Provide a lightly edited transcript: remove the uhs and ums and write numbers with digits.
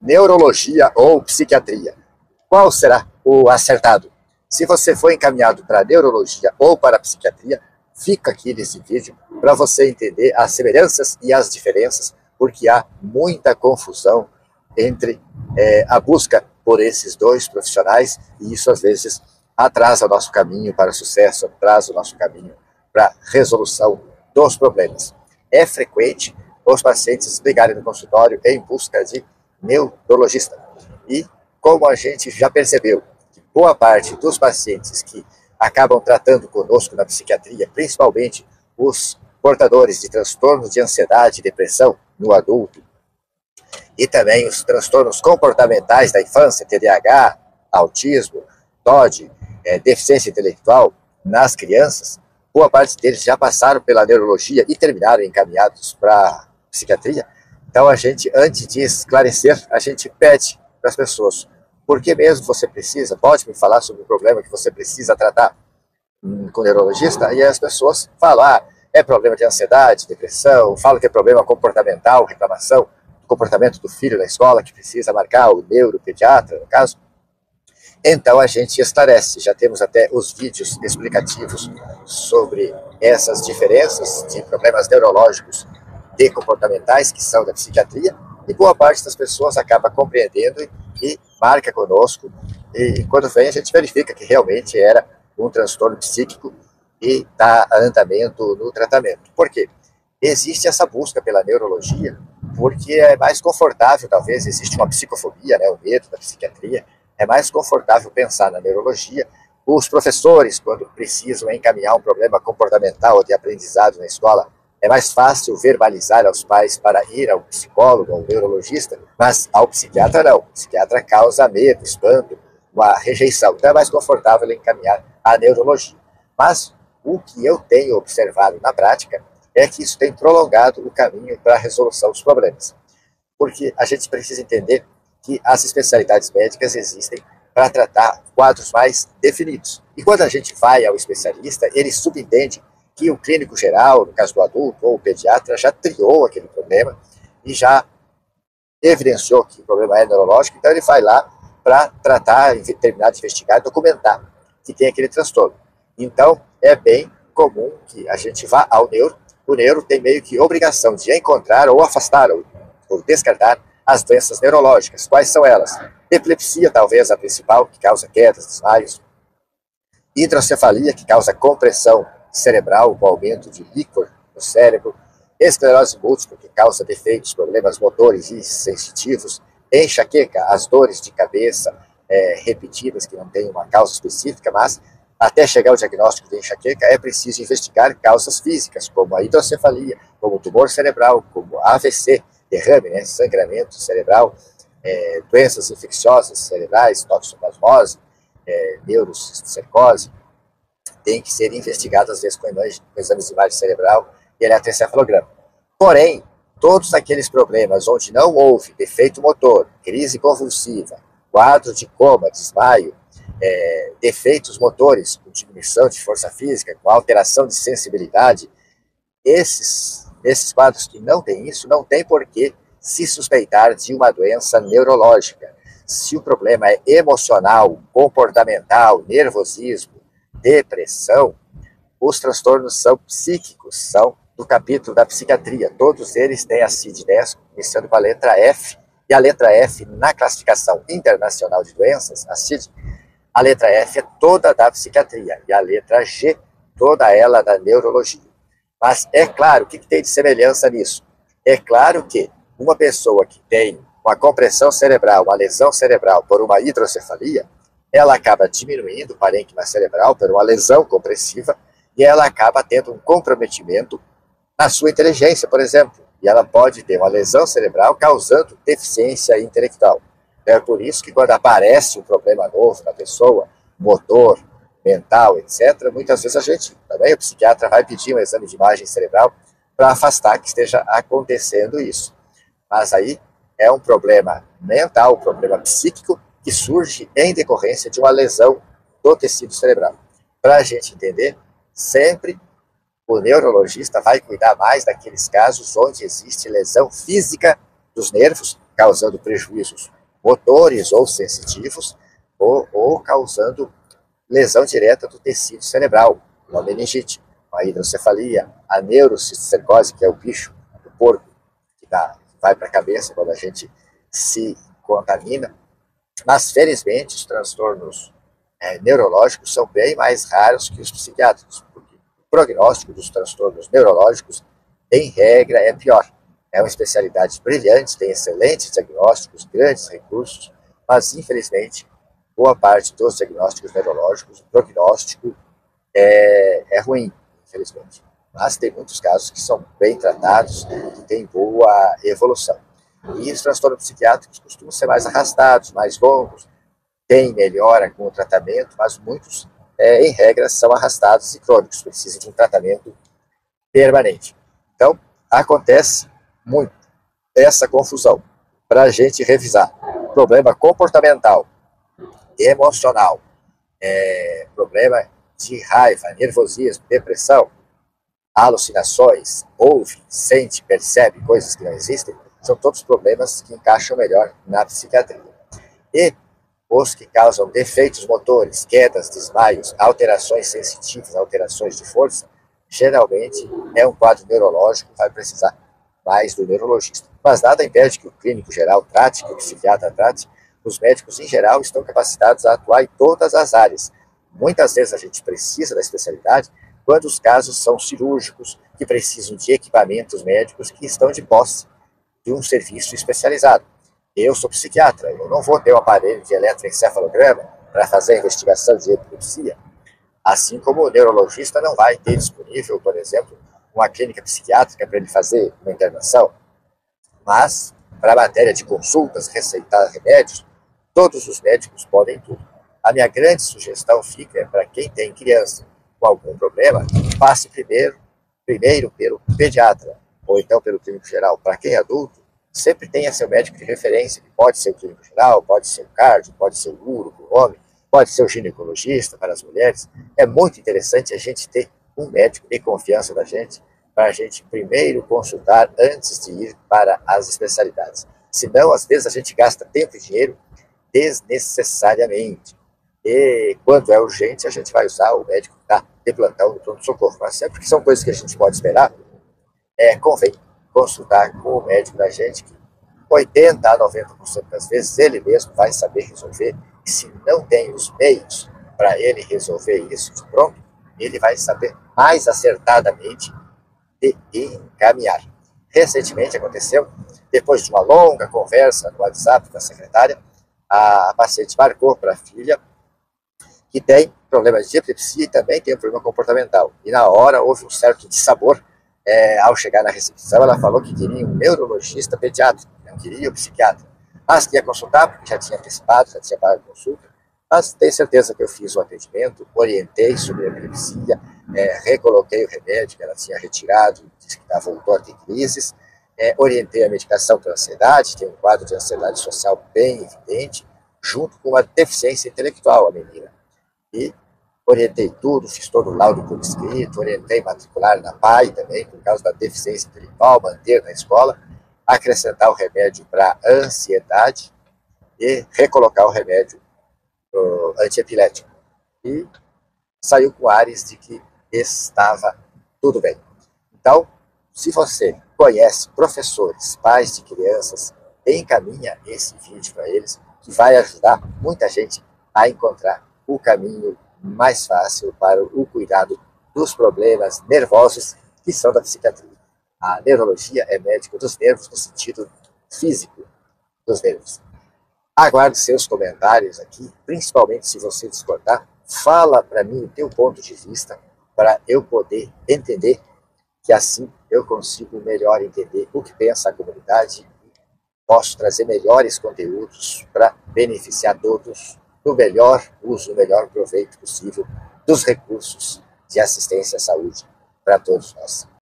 neurologia ou psiquiatria. Qual será o acertado? Se você for encaminhado para neurologia ou para psiquiatria, fica aqui nesse vídeo para você entender as semelhanças e as diferenças, porque há muita confusão entre a busca por esses dois profissionais, e isso às vezes atrasa o nosso caminho para o sucesso, atrasa o nosso caminho para a resolução dos problemas. É frequente os pacientes ligarem no consultório em busca de neurologista. E como a gente já percebeu, que boa parte dos pacientes que acabam tratando conosco na psiquiatria, principalmente os portadores de transtornos de ansiedade e depressão no adulto, e também os transtornos comportamentais da infância, TDAH, autismo, TOD, deficiência intelectual nas crianças, boa parte deles já passaram pela neurologia e terminaram encaminhados para psiquiatria. Então a gente, antes de esclarecer, a gente pede para as pessoas: por que mesmo você precisa? Pode me falar sobre o problema que você precisa tratar com o neurologista? E as pessoas falam: é problema de ansiedade, depressão, falam que é problema comportamental, reclamação do comportamento do filho na escola, que precisa marcar o neuropediatra, no caso. Então a gente esclarece, já temos até os vídeos explicativos sobre essas diferenças de problemas neurológicos e comportamentais que são da psiquiatria, e boa parte das pessoas acaba compreendendo e marca conosco, e quando vem a gente verifica que realmente era um transtorno psíquico e está a andamento no tratamento. Por quê? Existe essa busca pela neurologia porque é mais confortável, talvez, existe uma psicofobia, o medo da psiquiatria, é mais confortável pensar na neurologia. Os professores, quando precisam encaminhar um problema comportamental ou de aprendizado na escola, é mais fácil verbalizar aos pais para ir ao psicólogo, ao neurologista, mas ao psiquiatra não. O psiquiatra causa medo, espanto, uma rejeição. Então é mais confortável encaminhar à neurologia. Mas o que eu tenho observado na prática é que isso tem prolongado o caminho para a resolução dos problemas. Porque a gente precisa entender que as especialidades médicas existem para tratar quadros mais definidos. E quando a gente vai ao especialista, ele subentende que o clínico geral, no caso do adulto, ou o pediatra, já triou aquele problema e já evidenciou que o problema é neurológico, então ele vai lá para tratar, terminar de investigar e documentar que tem aquele transtorno. Então, é bem comum que a gente vá ao neuro. O neuro tem meio que obrigação de encontrar ou afastar ou descartar as doenças neurológicas. Quais são elas? Epilepsia, talvez a principal, que causa quedas, desmaios. Hidrocefalia, que causa compressão cerebral, com aumento de líquor no cérebro. Esclerose múltipla, que causa defeitos, problemas motores e sensitivos. Enxaqueca, as dores de cabeça repetidas, que não têm uma causa específica, mas até chegar ao diagnóstico de enxaqueca é preciso investigar causas físicas, como a hidrocefalia, como o tumor cerebral, como AVC, derrame, sangramento cerebral, doenças infecciosas cerebrais, toxoplasmose, neurocisticercose, tem que ser investigado às vezes com exames de imagem cerebral e eletroencefalograma. Porém, todos aqueles problemas onde não houve defeito motor, crise convulsiva, quadro de coma, desmaio, defeitos motores, com diminuição de força física, com alteração de sensibilidade, esses quadros que não têm isso, não tem por que se suspeitar de uma doença neurológica. Se o problema é emocional, comportamental, nervosismo, depressão, os transtornos são psíquicos, são do capítulo da psiquiatria. Todos eles têm a CID-10, iniciando com a letra F, e a letra F na classificação internacional de doenças, a CID, a letra F é toda da psiquiatria, e a letra G, toda ela da neurologia. Mas é claro, o que tem de semelhança nisso? É claro que uma pessoa que tem uma compressão cerebral, uma lesão cerebral por uma hidrocefalia, ela acaba diminuindo o parênquima cerebral por uma lesão compressiva e ela acaba tendo um comprometimento na sua inteligência, por exemplo. E ela pode ter uma lesão cerebral causando deficiência intelectual. É por isso que quando aparece um problema novo na pessoa, motor, mental, etc., muitas vezes a gente, também o psiquiatra vai pedir um exame de imagem cerebral para afastar que esteja acontecendo isso. Mas aí é um problema mental, um problema psíquico que surge em decorrência de uma lesão do tecido cerebral. Para a gente entender, sempre o neurologista vai cuidar mais daqueles casos onde existe lesão física dos nervos causando prejuízos motores ou sensitivos, ou causando lesão direta do tecido cerebral, uma meningite, uma hidrocefalia, a neurocisticercose, que é o bicho do porco que vai para a cabeça quando a gente se contamina. Mas, felizmente, os transtornos neurológicos são bem mais raros que os psiquiátricos, porque o prognóstico dos transtornos neurológicos, em regra, é pior. É uma especialidade brilhante, tem excelentes diagnósticos, grandes recursos, mas, infelizmente, boa parte dos diagnósticos neurológicos, o prognóstico é ruim, infelizmente. Mas tem muitos casos que são bem tratados, que têm boa evolução. E os transtornos psiquiátricos costumam ser mais arrastados, mais longos, tem melhora com o tratamento, mas muitos, em regra, são arrastados e crônicos, precisam de um tratamento permanente. Então, acontece muito essa confusão. Para a gente revisar, problema comportamental, emocional, problema de raiva, nervosismo, depressão, alucinações, ouve, sente, percebe coisas que não existem, são todos problemas que encaixam melhor na psiquiatria. E os que causam defeitos motores, quedas, desmaios, alterações sensitivas, alterações de força, geralmente é um quadro neurológico que vai precisar mais do neurologista. Mas nada impede que o clínico geral trate, que o psiquiatra trate. Os médicos, em geral, estão capacitados a atuar em todas as áreas. Muitas vezes a gente precisa da especialidade quando os casos são cirúrgicos, que precisam de equipamentos médicos que estão de posse de um serviço especializado. Eu sou psiquiatra, eu não vou ter um aparelho de eletroencefalograma para fazer a investigação de epilepsia, assim como o neurologista não vai ter disponível, por exemplo, uma clínica psiquiátrica para ele fazer uma internação. Mas, para a matéria de consultas, receitar remédios, todos os médicos podem tudo. A minha grande sugestão fica para quem tem criança com algum problema, passe primeiro pelo pediatra, ou então pelo clínico geral. Para quem é adulto, sempre tenha seu médico de referência, que pode ser o clínico geral, pode ser o cardio, pode ser o uro para o homem, pode ser o ginecologista para as mulheres. É muito interessante a gente ter um médico de confiança da gente, para a gente primeiro consultar antes de ir para as especialidades. Senão, às vezes, a gente gasta tempo e dinheiro desnecessariamente. E quando é urgente, a gente vai usar o médico que está de plantão no pronto-socorro. Mas sempre que são coisas que a gente pode esperar, convém consultar com o médico da gente, que 80% a 90% das vezes ele mesmo vai saber resolver. E se não tem os meios para ele resolver isso de pronto, ele vai saber mais acertadamente de encaminhar. Recentemente aconteceu, depois de uma longa conversa no WhatsApp com a secretária, a paciente marcou para a filha que tem problemas de epilepsia e também tem um problema comportamental. E na hora houve um certo dissabor. Ao chegar na recepção, ela falou que queria um neurologista pediátrico, não queria um psiquiatra. Mas que ia consultar, porque já tinha antecipado, já tinha pago a consulta. Mas tenho certeza que eu fiz o atendimento, orientei sobre a epilepsia, recoloquei o remédio que ela tinha retirado, disse que voltou a ter crises, orientei a medicação para ansiedade, tem um quadro de ansiedade social bem evidente, junto com uma deficiência intelectual, a menina. E orientei tudo, fiz todo o laudo por escrito, orientei matricular na PAI também, por causa da deficiência intelectual, manter na escola, acrescentar o remédio para ansiedade e recolocar o remédio antiepilético. E saiu com ares de que estava tudo bem. Então, se você conhece professores, pais de crianças, encaminha esse vídeo para eles, que vai ajudar muita gente a encontrar o caminho mais fácil para o cuidado dos problemas nervosos que são da psiquiatria. A neurologia é médico dos nervos no sentido físico dos nervos. Aguardo seus comentários aqui, principalmente se você discordar. Fala para mim o teu ponto de vista para eu poder entender, que assim eu consigo melhor entender o que pensa a comunidade e posso trazer melhores conteúdos para beneficiar todos no melhor uso, no melhor proveito possível dos recursos de assistência à saúde para todos nós.